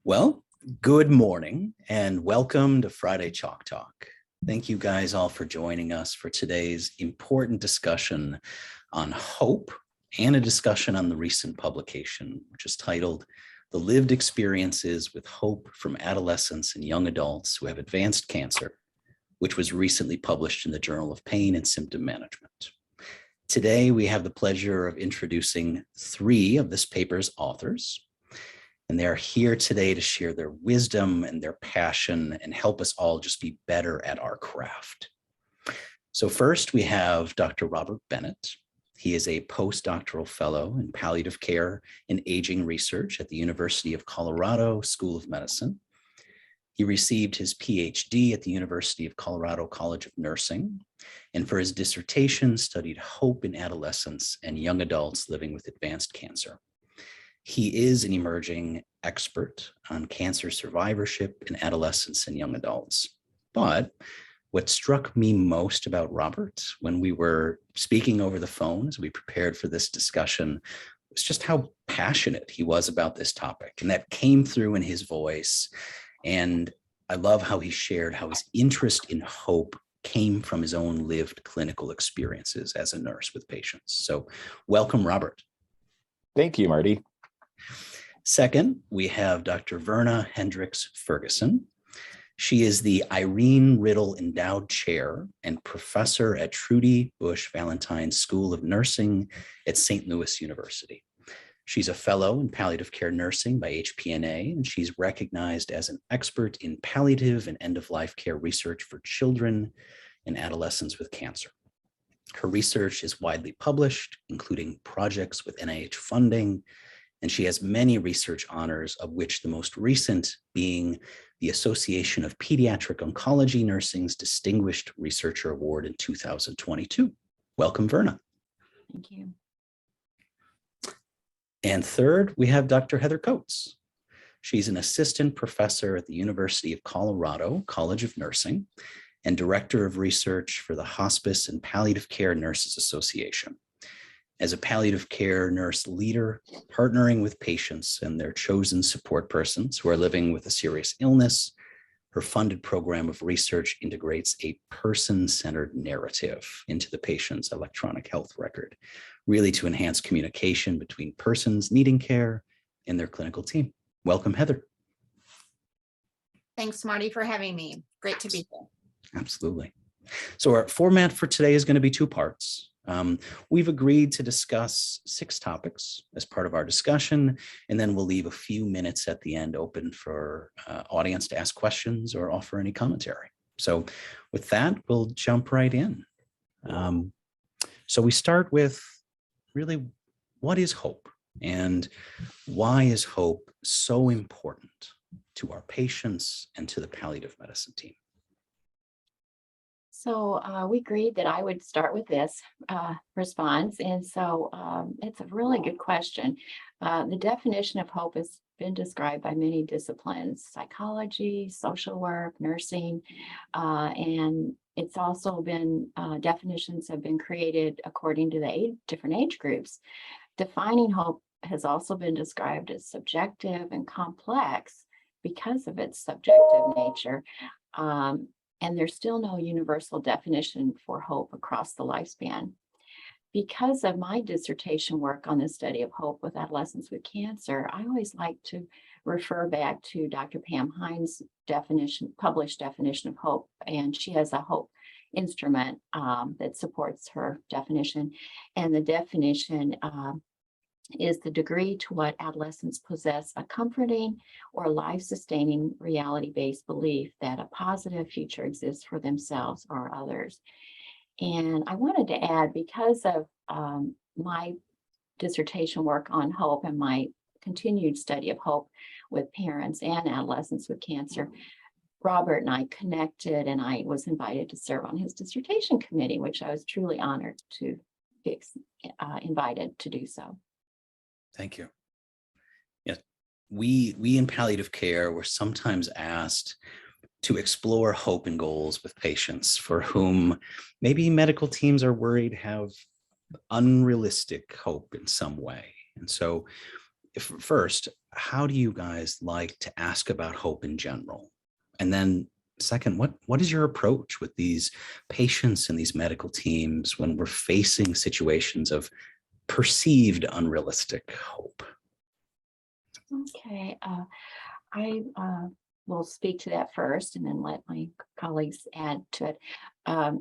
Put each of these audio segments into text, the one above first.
Well, good morning and welcome to Friday Chalk Talk. Thank you guys all for joining us for today's important discussion on hope and a discussion on the recent publication, which is titled The Lived Experiences with Hope from Adolescents and Young Adults Who Have Advanced Cancer, which was recently published in the Journal of Pain and Symptom Management. Today, we have the pleasure of introducing three of this paper's authors. And they're here today to share their wisdom and their passion and help us all just be better at our craft. So first, we have Dr. Robert Bennett. He is a postdoctoral fellow in palliative care and aging research at the University of Colorado School of Medicine. He received his PhD at the University of Colorado College of Nursing, and for his dissertation studied hope in adolescents and young adults living with advanced cancer. He is an emerging expert on cancer survivorship in adolescents and young adults. But what struck me most about Robert when we were speaking over the phone as we prepared for this discussion was just how passionate he was about this topic. And that came through in his voice. And I love how he shared how his interest in hope came from his own lived clinical experiences as a nurse with patients. So welcome, Robert. Thank you, Marty. Second, we have Dr. Verna Hendricks Ferguson. She is the Irene Riddle Endowed Chair and Professor at Trudy Bush Valentine School of Nursing at St. Louis University. She's a fellow in palliative care nursing by HPNA, and she's recognized as an expert in palliative and end-of-life care research for children and adolescents with cancer. Her research is widely published, including projects with NIH funding, and she has many research honors, of which the most recent being the Association of Pediatric Oncology Nursing's Distinguished Researcher Award in 2022. Welcome, Verna. Thank you. And third, we have Dr. Heather Coates. She's an assistant professor at the University of Colorado College of Nursing and director of research for the Hospice and Palliative Care Nurses Association. As a palliative care nurse leader, partnering with patients and their chosen support persons who are living with a serious illness, her funded program of research integrates a person-centered narrative into the patient's electronic health record, really to enhance communication between persons needing care and their clinical team. Welcome, Heather. Thanks, Marty, for having me. Great to be here. Absolutely. So our format for today is going to be two parts. We've agreed to discuss 6 topics as part of our discussion, and then we'll leave a few minutes at the end open for audience to ask questions or offer any commentary. So with that, we'll jump right in. So we start with really, what is hope? And why is hope so important to our patients and to the palliative medicine team? So we agreed that I would start with this response. And so it's a really good question. The definition of hope has been described by many disciplines: psychology, social work, nursing, and it's also been, definitions have been created according to the different age groups. Defining hope has also been described as subjective and complex because of its subjective nature. And there's still no universal definition for hope across the lifespan. Because of my dissertation work on the study of hope with adolescents with cancer, I always like to refer back to Dr. Pam Hines' published definition of hope, and she has a hope instrument that supports her definition. And the definition is the degree to what adolescents possess a comforting or life-sustaining reality-based belief that a positive future exists for themselves or others. And I wanted to add, because of my dissertation work on hope and my continued study of hope with parents and adolescents with cancer, Robert and I connected, and I was invited to serve on his dissertation committee, which I was truly honored to be invited to do so. Thank you. Yes, we in palliative care were sometimes asked to explore hope and goals with patients for whom maybe medical teams are worried have unrealistic hope in some way. And so first, how do you guys like to ask about hope in general? And then second, what is your approach with these patients and these medical teams when we're facing situations of perceived unrealistic hope? Okay, I will speak to that first and then let my colleagues add to it.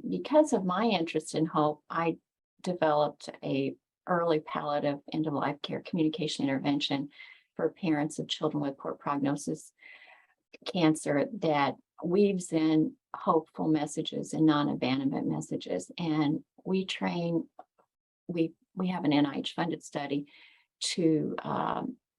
Because of my interest in hope, I developed a early palliative end-of-life care communication intervention for parents of children with poor prognosis cancer that weaves in hopeful messages and non-abandonment messages. And we train, we have an NIH funded study to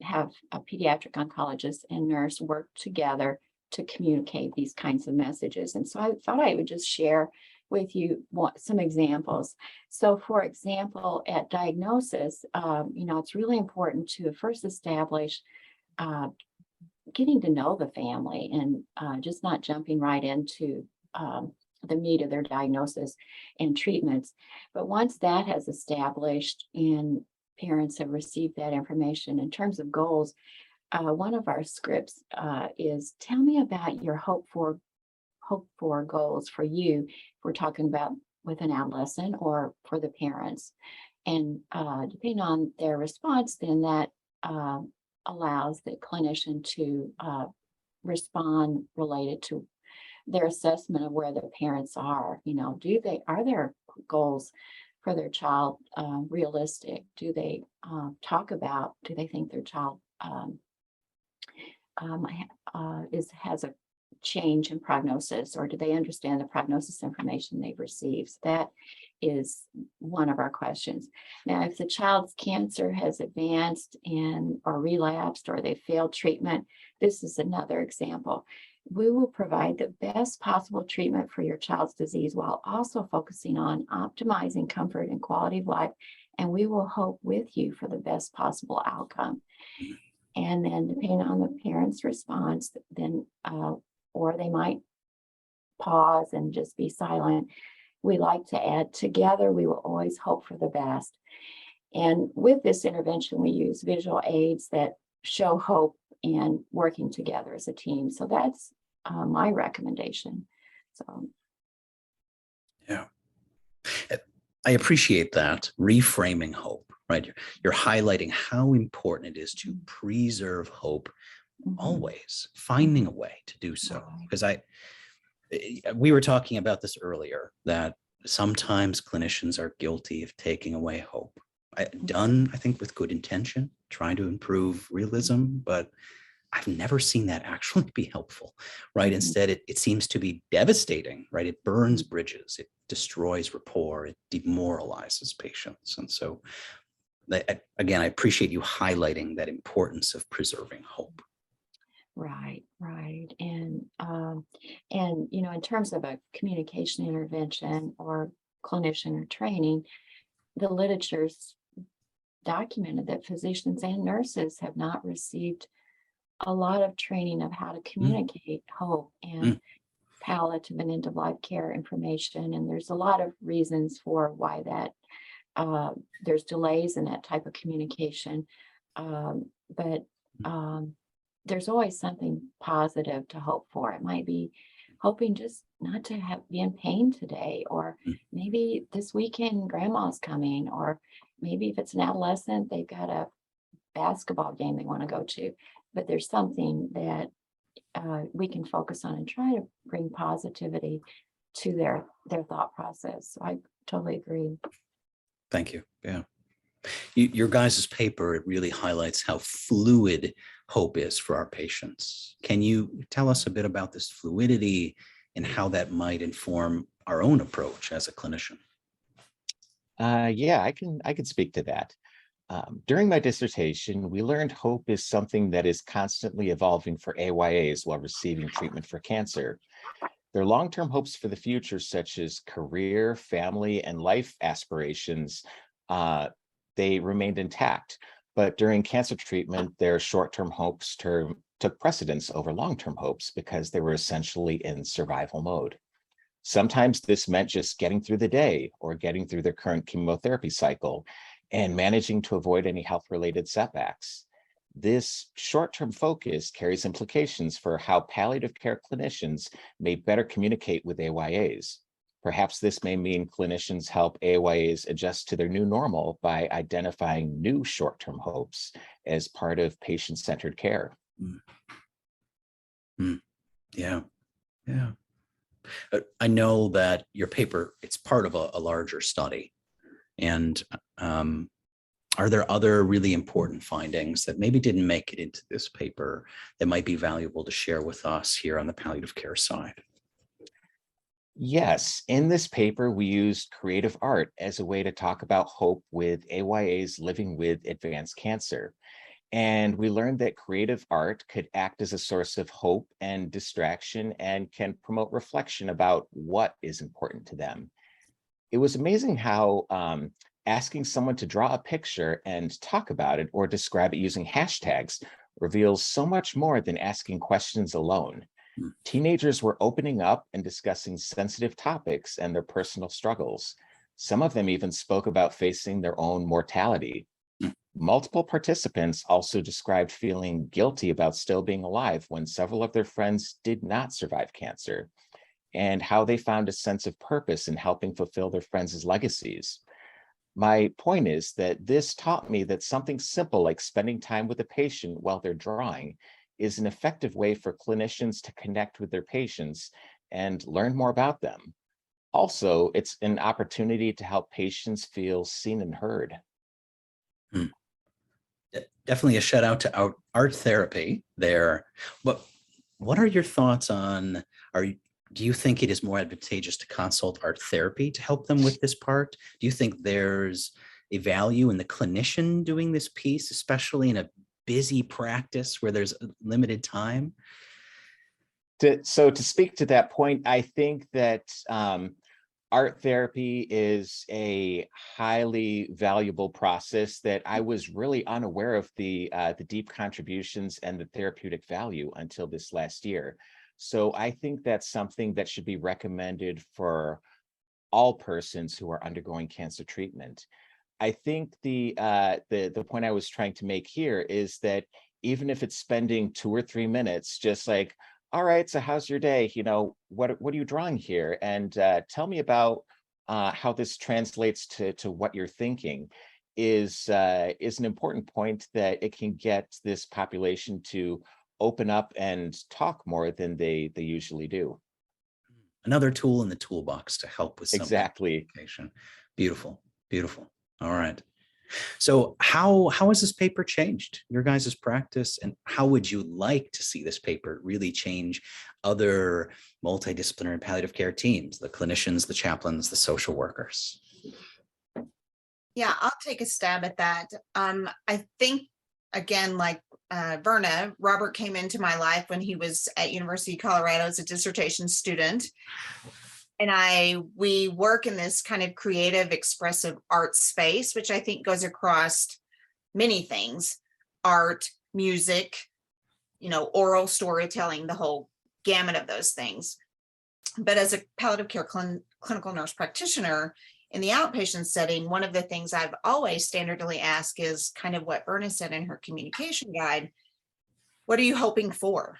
have a pediatric oncologist and nurse work together to communicate these kinds of messages. And so I thought I would just share with you some examples. So for example, at diagnosis, it's really important to first establish getting to know the family and just not jumping right into the meat of their diagnosis and treatments. But once that has established and parents have received that information in terms of goals, one of our scripts is tell me about your hope for goals for you. If we're talking about with an adolescent or for the parents. And depending on their response, then that allows the clinician to respond related to their assessment of where their parents are. Are their goals for their child realistic? Do they do they think their child has a change in prognosis, or do they understand the prognosis information they've received? So that is one of our questions. Now, if the child's cancer has advanced or relapsed, or they failed treatment, this is another example. We will provide the best possible treatment for your child's disease while also focusing on optimizing comfort and quality of life, and we will hope with you for the best possible outcome. And then depending on the parent's response, then or they might pause and just be silent. We like to add, together we will always hope for the best. And with this intervention, we use visual aids that show hope and working together as a team. So that's my recommendation. So, Yeah, I appreciate that reframing hope, right? You're highlighting how important it is to preserve hope, always finding a way to do so. Because we were talking about this earlier, that sometimes clinicians are guilty of taking away hope. Done, I think, with good intention, trying to improve realism, but I've never seen that actually be helpful, right? Instead, it seems to be devastating, right? It burns bridges, it destroys rapport, it demoralizes patients. And so, again, I appreciate you highlighting that importance of preserving hope. Right. And in terms of a communication intervention or clinician or training, the literature's documented that physicians and nurses have not received a lot of training of how to communicate hope and palliative and end-of-life care information. And there's a lot of reasons for why that there's delays in that type of communication. But there's always something positive to hope for. It might be hoping just not to be in pain today, or maybe this weekend grandma's coming, or maybe if it's an adolescent, they've got a basketball game they want to go to. But there's something that we can focus on and try to bring positivity to their thought process. So I totally agree. Thank you. Yeah. Your guys' paper, it really highlights how fluid hope is for our patients. Can you tell us a bit about this fluidity and how that might inform our own approach as a clinician? Yeah, I can speak to that. During my dissertation, we learned hope is something that is constantly evolving for AYAs while receiving treatment for cancer. Their long-term hopes for the future, such as career, family, and life aspirations, they remained intact. But during cancer treatment, their short-term hopes took precedence over long-term hopes because they were essentially in survival mode. Sometimes this meant just getting through the day or getting through their current chemotherapy cycle and managing to avoid any health-related setbacks. This short-term focus carries implications for how palliative care clinicians may better communicate with AYAs. Perhaps this may mean clinicians help AYAs adjust to their new normal by identifying new short-term hopes as part of patient-centered care. Mm. Mm. Yeah, yeah. I know that your paper, it's part of a larger study. And are there other really important findings that maybe didn't make it into this paper that might be valuable to share with us here on the palliative care side? Yes, in this paper, we used creative art as a way to talk about hope with AYAs living with advanced cancer. And we learned that creative art could act as a source of hope and distraction and can promote reflection about what is important to them. It was amazing how asking someone to draw a picture and talk about it or describe it using hashtags reveals so much more than asking questions alone. Hmm. Teenagers were opening up and discussing sensitive topics and their personal struggles. Some of them even spoke about facing their own mortality. Hmm. Multiple participants also described feeling guilty about still being alive when several of their friends did not survive cancer, and how they found a sense of purpose in helping fulfill their friends' legacies. My point is that this taught me that something simple like spending time with a patient while they're drawing is an effective way for clinicians to connect with their patients and learn more about them. Also, it's an opportunity to help patients feel seen and heard. Hmm. Definitely a shout out to art therapy there. But what are your thoughts on, do you think it is more advantageous to consult art therapy to help them with this part? Do you think there's a value in the clinician doing this piece, especially in a busy practice where there's limited time? So to speak to that point, I think that art therapy is a highly valuable process that I was really unaware of the deep contributions and the therapeutic value until this last year. So I think that's something that should be recommended for all persons who are undergoing cancer treatment. I think the point I was trying to make here is that even if it's spending 2 or 3 minutes, just like, all right, so how's your day? You know, what are you drawing here? And tell me about how this translates to what you're thinking is an important point that it can get this population to open up and talk more than they usually do. Another tool in the toolbox to help with some Exactly. communication. Beautiful, beautiful. All right. So how has this paper changed your guys' practice, and how would you like to see this paper really change other multidisciplinary palliative care teams, the clinicians, the chaplains, the social workers? Yeah, I'll take a stab at that. I think, again, like Verna, Robert came into my life when he was at University of Colorado as a dissertation student. And we work in this kind of creative, expressive art space, which I think goes across many things: art, music, oral storytelling, the whole gamut of those things. But as a palliative care clinical nurse practitioner in the outpatient setting, one of the things I've always standardly asked is kind of what Verna said in her communication guide: what are you hoping for?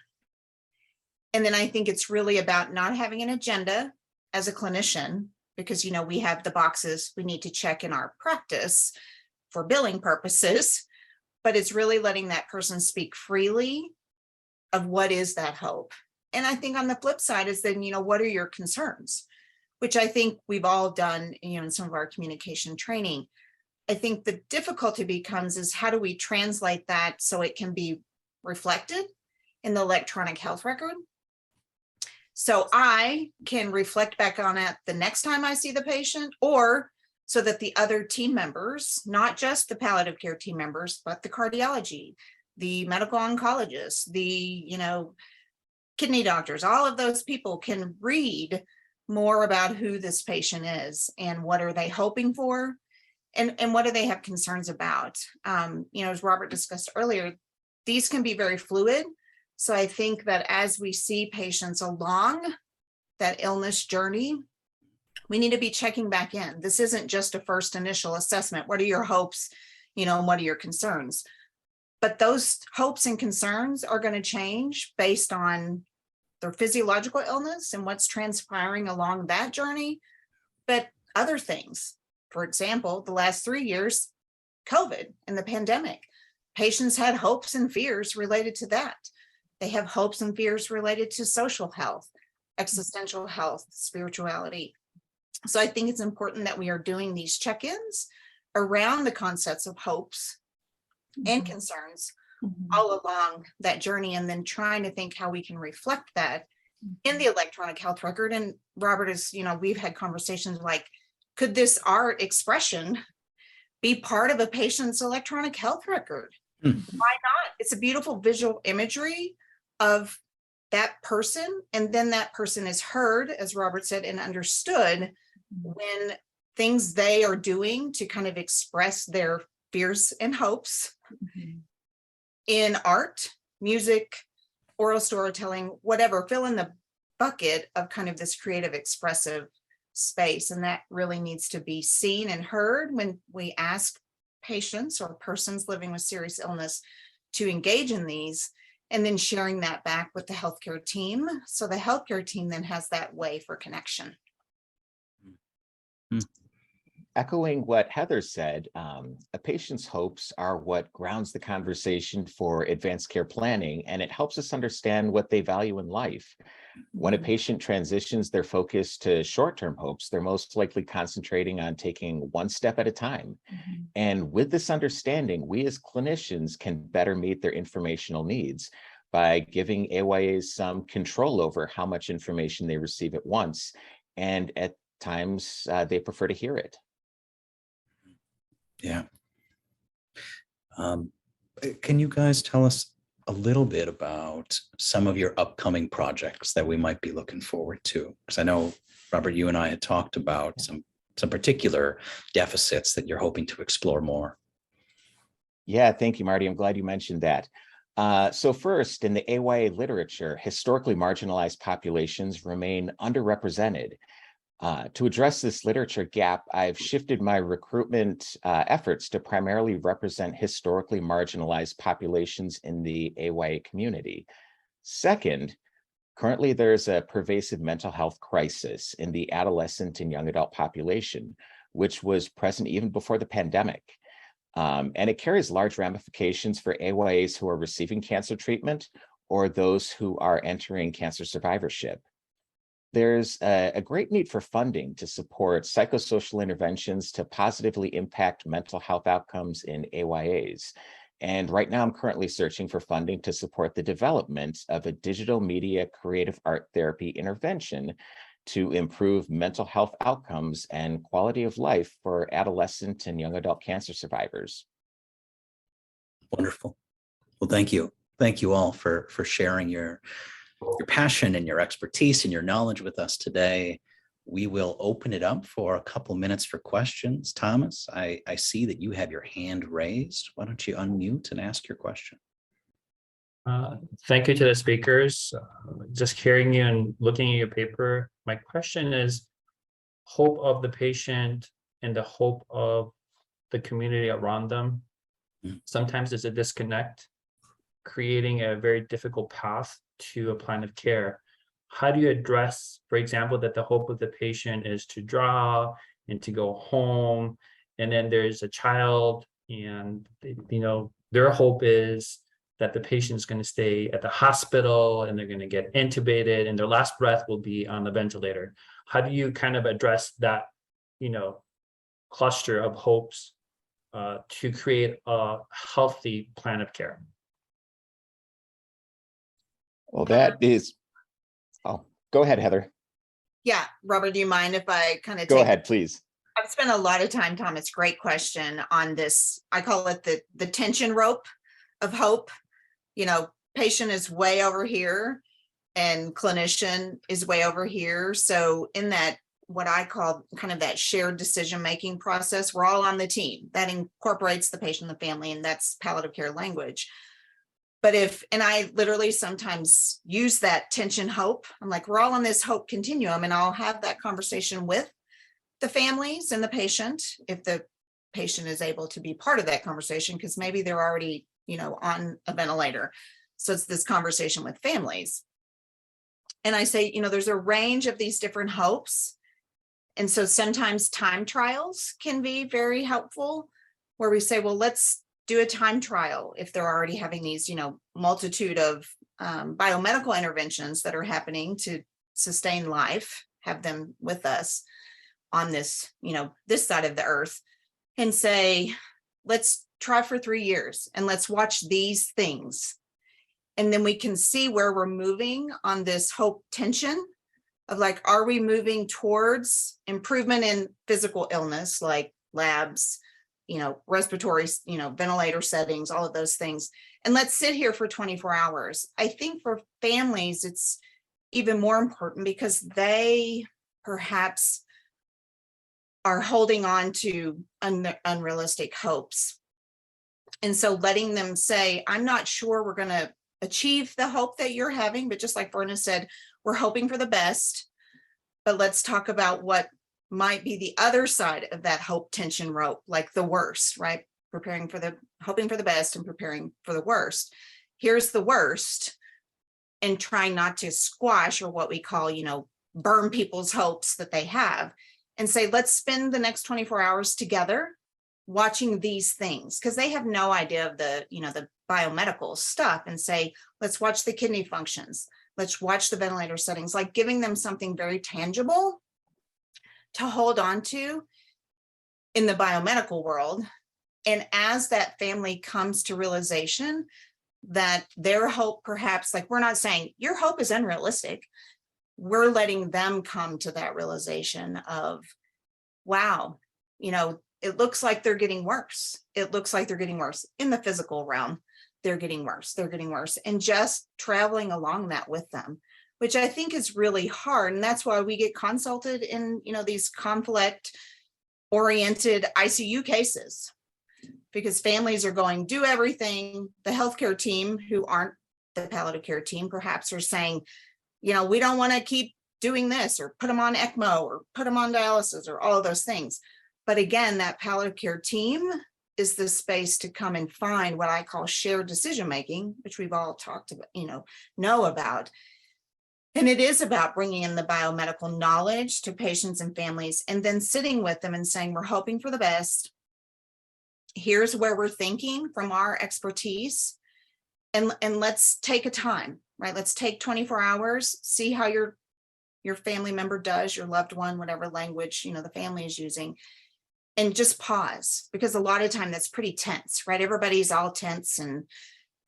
And then I think it's really about not having an agenda as a clinician, because, we have the boxes we need to check in our practice for billing purposes, but it's really letting that person speak freely of what is that hope. And I think on the flip side is then, what are your concerns? Which I think we've all done, in some of our communication training. I think the difficulty becomes is how do we translate that so it can be reflected in the electronic health record? So I can reflect back on it the next time I see the patient, or so that the other team members, not just the palliative care team members, but the cardiology, the medical oncologists, the, kidney doctors, all of those people can read more about who this patient is and what are they hoping for, and what do they have concerns about. As Robert discussed earlier, these can be very fluid. So I think that as we see patients along that illness journey, we need to be checking back in. This isn't just a first initial assessment. What are your hopes, and what are your concerns? But those hopes and concerns are going to change based on their physiological illness and what's transpiring along that journey. But other things, for example, the last 3 years, COVID and the pandemic, patients had hopes and fears related to that. They have hopes and fears related to social health, existential health, spirituality. So I think it's important that we are doing these check-ins around the concepts of hopes and concerns all along that journey, and then trying to think how we can reflect that in the electronic health record. And Robert, is, we've had conversations like, could this art expression be part of a patient's electronic health record? Why not? It's a beautiful visual imagery of that person, and then that person is heard, as Robert said, and understood when things they are doing to kind of express their fears and hopes in art, music, oral storytelling, whatever, fill in the bucket of kind of this creative expressive space. And that really needs to be seen and heard when we ask patients or persons living with serious illness to engage in these, and then sharing that back with the healthcare team. So the healthcare team then has that way for connection. Echoing what Heather said, a patient's hopes are what grounds the conversation for advanced care planning, and it helps us understand what they value in life. When a patient transitions their focus to short-term hopes, they're most likely concentrating on taking one step at a time. And with this understanding, we as clinicians can better meet their informational needs by giving AYAs some control over how much information they receive at once, and at times they prefer to hear it. Yeah. Can you guys tell us a little bit about some of your upcoming projects that we might be looking forward to? Because I know, Robert, you and I had talked about some particular deficits that you're hoping to explore more. Yeah, thank you, Marty. I'm glad you mentioned that. So first, in the AYA literature, historically marginalized populations remain underrepresented. To address this literature gap, I've shifted my recruitment efforts to primarily represent historically marginalized populations in the AYA community. Second, currently there's a pervasive mental health crisis in the adolescent and young adult population, which was present even before the pandemic. And it carries large ramifications for AYAs who are receiving cancer treatment or those who are entering cancer survivorship. There's a great need for funding to support psychosocial interventions to positively impact mental health outcomes in AYAs. And right now I'm currently searching for funding to support the development of a digital media creative art therapy intervention to improve mental health outcomes and quality of life for adolescent and young adult cancer survivors. Wonderful. Well, thank you. Thank you all for sharing your passion and your expertise and your knowledge with us today. We will open it up for a couple minutes for questions. Thomas, I see that you have your hand raised. Why don't you unmute and ask your question? Thank you to the speakers. Just hearing you and looking at your paper, my question is hope of the patient and the hope of the community around them. Sometimes there's a disconnect, creating a very difficult path to a plan of care. How do you address, for example, that the hope of the patient is to draw and to go home, and then there's a child and their hope is that the patient is going to stay at the hospital and they're going to get intubated and their last breath will be on the ventilator. How do you kind of address that, cluster of hopes to create a healthy plan of care? Well, that is, go ahead, Heather. Yeah, Robert, do you mind if I kind of Go ahead, please. I've spent a lot of time, Thomas, great question on this. I call it the tension rope of hope. Patient is way over here and clinician is way over here. So in that, what I call kind of that shared decision-making process, we're all on the team. That incorporates the patient, the family, and that's palliative care language. But and I literally sometimes use that tension hope. I'm like, we're all on this hope continuum, and I'll have that conversation with the families and the patient if the patient is able to be part of that conversation, because maybe they're already, on a ventilator. So it's this conversation with families. And I say, there's a range of these different hopes. And so sometimes time trials can be very helpful, where we say, well, let's do a time trial if they're already having these, multitude of biomedical interventions that are happening to sustain life, have them with us on this, this side of the earth, and say, let's try for 3 years and let's watch these things. And then we can see where we're moving on this hope tension of like, are we moving towards improvement in physical illness, like labs, respiratory, ventilator settings, all of those things. And let's sit here for 24 hours. I think for families, it's even more important because they perhaps are holding on to unrealistic hopes. And so letting them say, I'm not sure we're going to achieve the hope that you're having, but just like Verna said, we're hoping for the best, but let's talk about what might be the other side of that hope tension rope, like the worst, right? Hoping for the best and preparing for the worst. Here's the worst, and trying not to squash, or what we call, burn people's hopes that they have, and say, let's spend the next 24 hours together watching these things, because they have no idea of the, the biomedical stuff, and say, let's watch the kidney functions. Let's watch the ventilator settings, like giving them something very tangible to hold on to in the biomedical world. And as that family comes to realization that their hope, perhaps, like, we're not saying your hope is unrealistic, we're letting them come to that realization of, wow, it looks like they're getting worse. It looks like they're getting worse in the physical realm. They're getting worse. They're getting worse. And just traveling along that with them, which I think is really hard. And that's why we get consulted in, these conflict oriented ICU cases, because families are going, do everything. The healthcare team, who aren't the palliative care team, perhaps, are saying, we don't want to keep doing this, or put them on ECMO, or put them on dialysis, or all of those things. But again, that palliative care team is the space to come and find what I call shared decision-making, which we've all talked about, know about. And it is about bringing in the biomedical knowledge to patients and families, and then sitting with them and saying, we're hoping for the best. Here's where we're thinking from our expertise. And let's take a time, right? Let's take 24 hours, see how your family member does, your loved one, whatever language, the family is using. And just pause, because a lot of time that's pretty tense, right? Everybody's all tense, and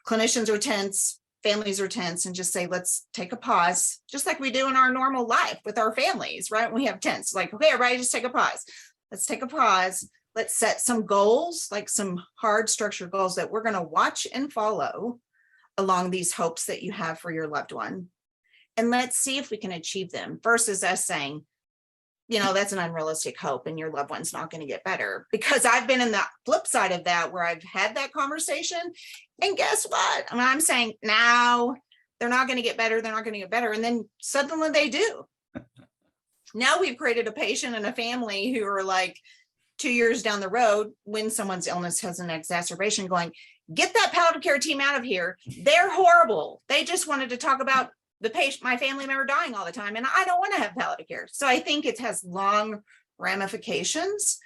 clinicians are tense, families are tense, and just say, let's take a pause, just like we do in our normal life with our families, right? We have tense, like, okay, everybody just take a pause. Let's take a pause. Let's set some goals, like some hard structured goals that we're going to watch and follow along these hopes that you have for your loved one. And let's see if we can achieve them, versus us saying, that's an unrealistic hope and your loved one's not going to get better. Because I've been in the flip side of that, where I've had that conversation, and guess what? I'm saying, now they're not going to get better. They're not going to get better. And then suddenly they do. Now we've created a patient and a family who are like 2 years down the road, when someone's illness has an exacerbation, going, get that palliative care team out of here. They're horrible. They just wanted to talk about the patient, my family member dying all the time, and I don't want to have palliative care. So I think it has long ramifications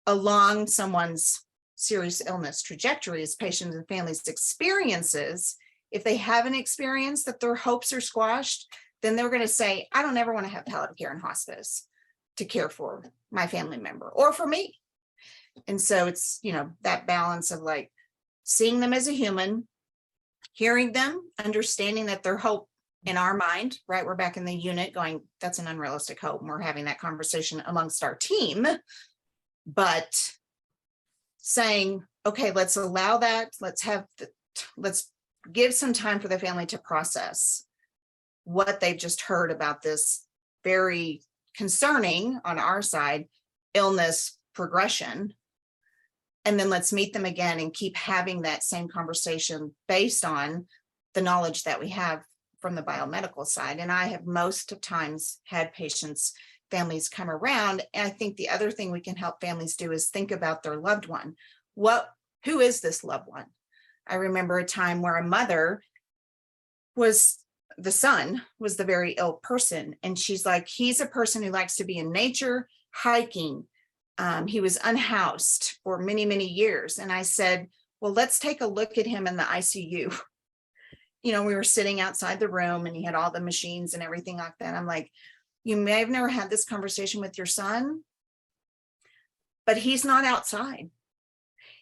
along someone's serious illness trajectory, as patients and families experiences. If they haven't experienced that their hopes are squashed, then they're going to say, I don't ever want to have palliative care in hospice to care for my family member or for me. And so it's, that balance of like seeing them as a human, hearing them, understanding that their hope, in our mind, right? We're back in the unit going, that's an unrealistic hope. And we're having that conversation amongst our team, but saying, okay, let's allow that. Let's give some time for the family to process what they've just heard about this very concerning, on our side, illness progression. And then let's meet them again and keep having that same conversation based on the knowledge that we have from the biomedical side. And I have most of times had patients, families come around. And I think the other thing we can help families do is think about their loved one. Who is this loved one? I remember a time where the son was the very ill person. And she's like, he's a person who likes to be in nature, hiking. He was unhoused for many, many years. And I said, well, let's take a look at him in the ICU. We were sitting outside the room and he had all the machines and everything like that. I'm like, you may have never had this conversation with your son, but he's not outside.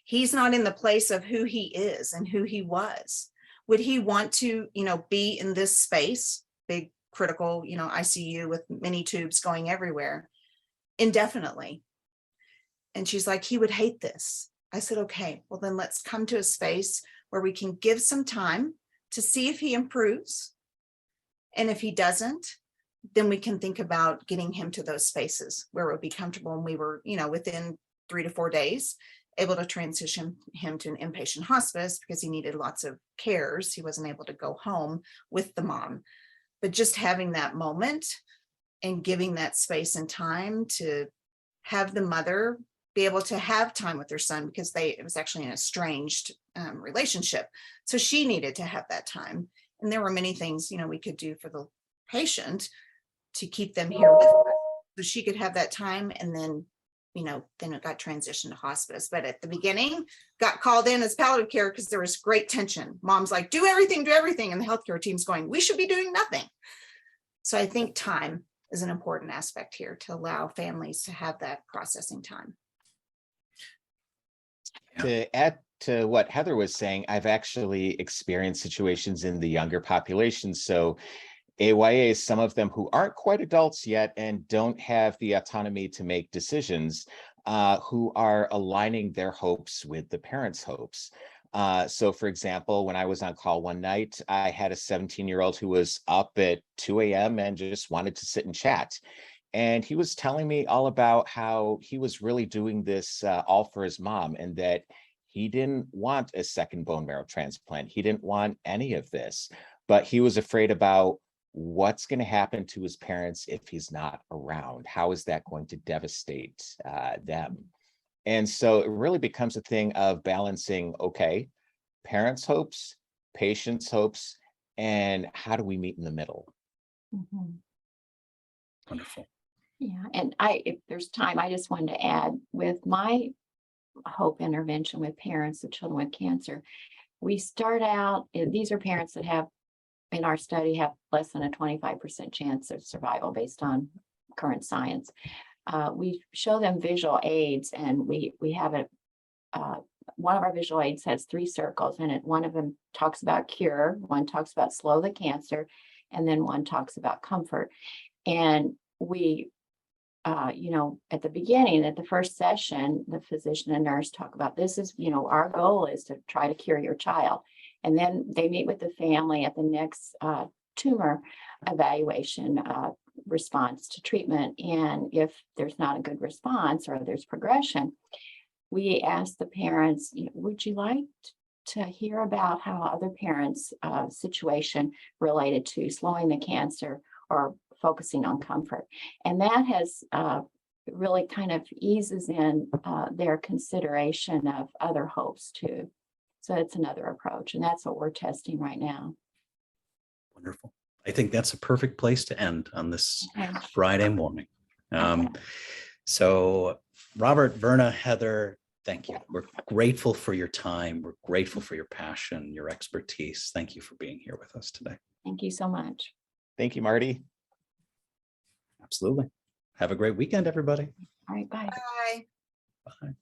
He's not in the place of who he is and who he was. Would he want to, be in this space, big critical, ICU with many tubes going everywhere indefinitely? And she's like, he would hate this. I said, okay, well then let's come to a space where we can give some time to see if he improves. And if he doesn't, then we can think about getting him to those spaces where it would be comfortable. And we were, within 3 to 4 days, able to transition him to an inpatient hospice because he needed lots of cares. He wasn't able to go home with the mom. But just having that moment and giving that space and time to have the mother be able to have time with her son, because it was actually an estranged relationship. So she needed to have that time. And there were many things, we could do for the patient to keep them here with us so she could have that time. And then, then it got transitioned to hospice. But at the beginning, got called in as palliative care because there was great tension. Mom's like, do everything. And the healthcare team's going, we should be doing nothing. So I think time is an important aspect here to allow families to have that processing time. To add to what Heather was saying, I've actually experienced situations in the younger population. So AYAs, some of them who aren't quite adults yet and don't have the autonomy to make decisions, who are aligning their hopes with the parents' hopes. So for example, when I was on call one night, I had a 17-year-old who was up at 2 a.m. and just wanted to sit and chat. And he was telling me all about how he was really doing this all for his mom, and that he didn't want a second bone marrow transplant. He didn't want any of this, but he was afraid about what's going to happen to his parents if he's not around. How is that going to devastate them? And so it really becomes a thing of balancing, okay, parents' hopes, patients' hopes, and how do we meet in the middle? Mhm. Wonderful. Yeah, and if there's time, I just wanted to add, with my hope intervention with parents of children with cancer, we start out, these are parents that have, in our study, have less than a 25% chance of survival based on current science. We show them visual aids, and we have one of our visual aids has 3 circles in it. One of them talks about cure, one talks about slow the cancer, and then one talks about comfort. And we at the beginning, at the first session, the physician and nurse talk about, this is, our goal is to try to cure your child. And then they meet with the family at the next tumor evaluation response to treatment. And if there's not a good response or there's progression, we ask the parents, would you like to hear about how other parents' situation related to slowing the cancer or focusing on comfort? And that has really kind of eases in their consideration of other hopes too. So it's another approach, and that's what we're testing right now. Wonderful. I think that's a perfect place to end on this Okay. Friday morning. So Robert, Verna, Heather, thank you. We're grateful for your time. We're grateful for your passion, your expertise. Thank you for being here with us today. Thank you so much. Thank you, Marty. Absolutely. Have a great weekend, everybody. All right, bye. Bye. Bye.